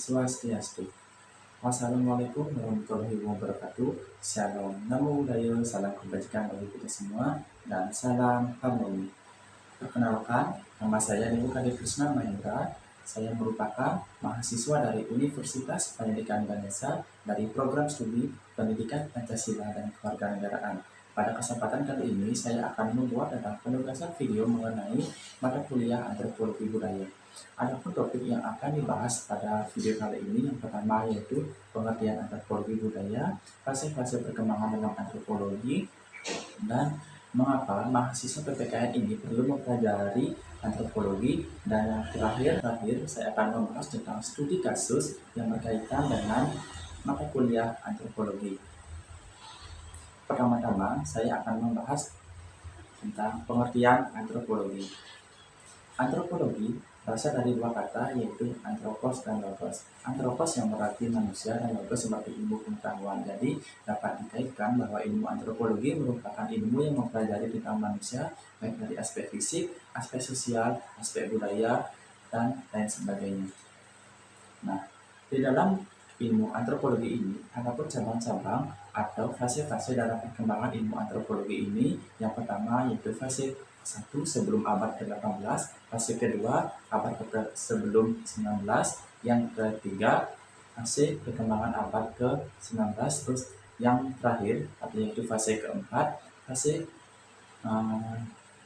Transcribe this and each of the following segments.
Swastiastu. Wassalamualaikum warahmatullahi wabarakatuh. Shalom, namo buddhaya, salam kebajikan bagi kita semua, dan salam harmoni. Perkenalkan, nama saya Ibu Kade Krishna Mahendra. Saya merupakan mahasiswa dari Universitas Pendidikan Ganesha dari program studi Pendidikan Pancasila dan Kewarganegaraan. Pada kesempatan kali ini, saya akan membuat tentang penugasan video mengenai mata kuliah Antropologi Budaya. Adapun topik yang akan dibahas pada video kali ini yang pertama yaitu pengertian antropologi budaya, fase-fase perkembangan dalam antropologi, dan mengapa mahasiswa PPKN ini perlu mempelajari antropologi, dan yang terakhir saya akan membahas tentang studi kasus yang berkaitan dengan mata kuliah antropologi. Pertama-tama saya akan membahas tentang pengertian antropologi. Antropologi berasal dari dua kata yaitu antropos dan logos. Antropos yang berarti manusia dan logos sebagai ilmu pengetahuan. Jadi dapat dikaitkan bahwa ilmu antropologi merupakan ilmu yang mempelajari tentang manusia baik dari aspek fisik, aspek sosial, aspek budaya, dan lain sebagainya. Nah, di dalam ilmu antropologi ini ada pun cabang-cabang atau fase-fase dalam perkembangan ilmu antropologi ini. Yang pertama yaitu fase 1 sebelum abad ke-18, fase kedua abad sebelum 19, yang ketiga fase perkembangan abad ke-19, terus yang terakhir yaitu fase keempat, fase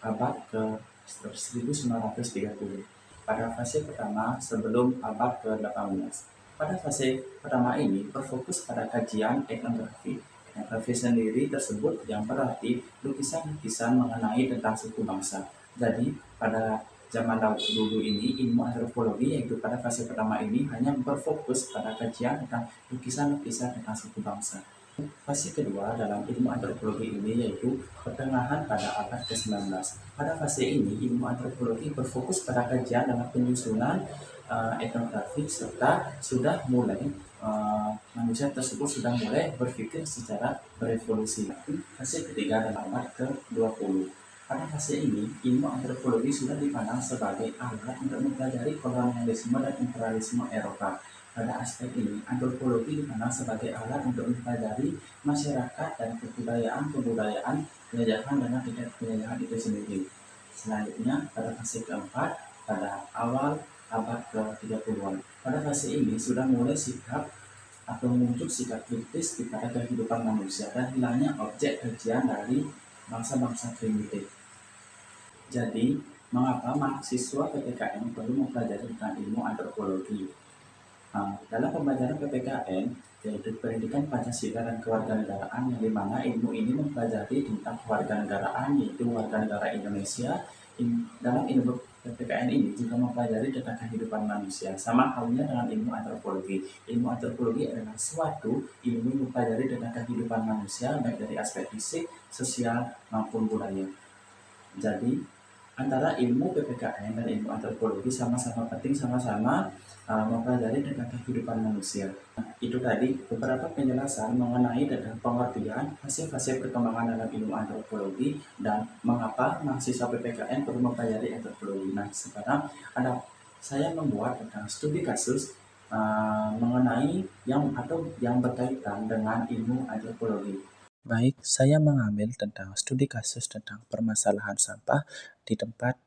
abad ke-1930. Pada fase pertama sebelum abad ke-18. Pada fase pertama ini berfokus pada kajian etnografi. Etnografi sendiri tersebut yang berarti lukisan-lukisan mengenai tentang suku bangsa. Jadi pada zaman dulu ini ilmu antropologi yaitu pada fase pertama ini hanya berfokus pada kajian tentang lukisan-lukisan tentang suku bangsa. Fase kedua dalam ilmu antropologi ini yaitu pertengahan pada abad ke-19. Pada fase ini ilmu antropologi berfokus pada kajian dalam penyusunan etnografi serta sudah mulai manusia tersebut sudah mulai berpikir secara berevolusi. Fase ketiga dalam abad ke-20. Pada fase ini ilmu antropologi sudah dipandang sebagai alat untuk mempelajari kolonialisme dan imperialisme Eropa. Pada aspek ini, antropologi dipandang sebagai alat untuk mempelajari masyarakat dan kebudayaan penjajahan dengan tingkat penjajahan itu sendiri. Selanjutnya, pada fase keempat, pada awal abad ke-30-an. Pada fase ini sudah mulai muncul sikap kritis kepada kehidupan manusia dan hilangnya objek kajian dari bangsa-bangsa primitif. Jadi, mengapa mahasiswa PPKN perlu mempelajari tentang ilmu antropologi? Dalam pembelajaran PPKN, yaitu Pendidikan Pancasila dan Kewarganegaraan, yang dimana ilmu ini mempelajari tentang kewarganegaraan, yaitu warga negara Indonesia. Dalam ilmu PPKN ini juga mempelajari tentang kehidupan manusia, sama halnya dengan ilmu antropologi. Ilmu antropologi adalah suatu ilmu yang mempelajari tentang kehidupan manusia, baik dari aspek fisik, sosial, maupun budaya. Jadi, antara ilmu PPKN dan ilmu antropologi sama-sama penting, sama-sama mempelajari tentang kehidupan manusia. Itu tadi beberapa penjelasan mengenai tentang pengertian fase-fase perkembangan dalam ilmu antropologi dan mengapa mahasiswa PPKN perlu mempelajari antropologi. Nah, sekarang saya membuat tentang studi kasus mengenai yang berkaitan dengan ilmu antropologi. Baik, saya mengambil tentang studi kasus tentang permasalahan sampah di tempat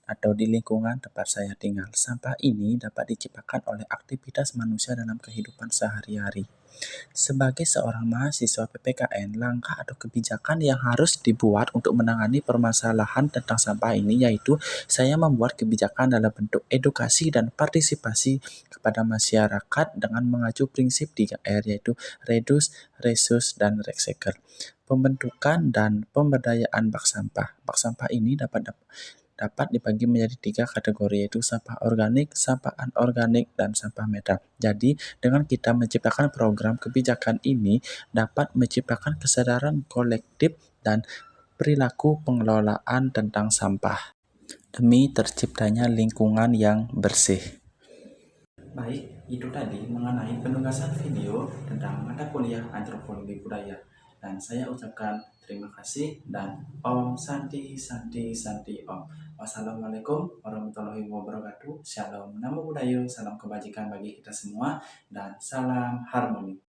atau di lingkungan tempat saya tinggal. Sampah ini dapat diciptakan oleh aktivitas manusia dalam kehidupan sehari-hari. Sebagai seorang mahasiswa PPKN, langkah atau kebijakan yang harus dibuat untuk menangani permasalahan tentang sampah ini yaitu saya membuat kebijakan dalam bentuk edukasi dan partisipasi kepada masyarakat dengan mengacu prinsip 3R yaitu reduce, reuse, dan recycle. Pembentukan dan pemberdayaan bak sampah. Bak sampah ini dapat dibagi menjadi 3 kategori yaitu sampah organik, sampah anorganik, dan sampah medal. Jadi, dengan kita menciptakan program kebijakan ini dapat menciptakan kesadaran kolektif dan perilaku pengelolaan tentang sampah demi terciptanya lingkungan yang bersih. Baik, itu tadi mengenai penugasan video tentang mata kuliah antropologi budaya. Dan saya ucapkan Terima kasih dan Om Santi Santi Santi Om. Wassalamualaikum warahmatullahi wabarakatuh. Shalom, namo buddhayo, salam kebajikan bagi kita semua dan salam harmoni.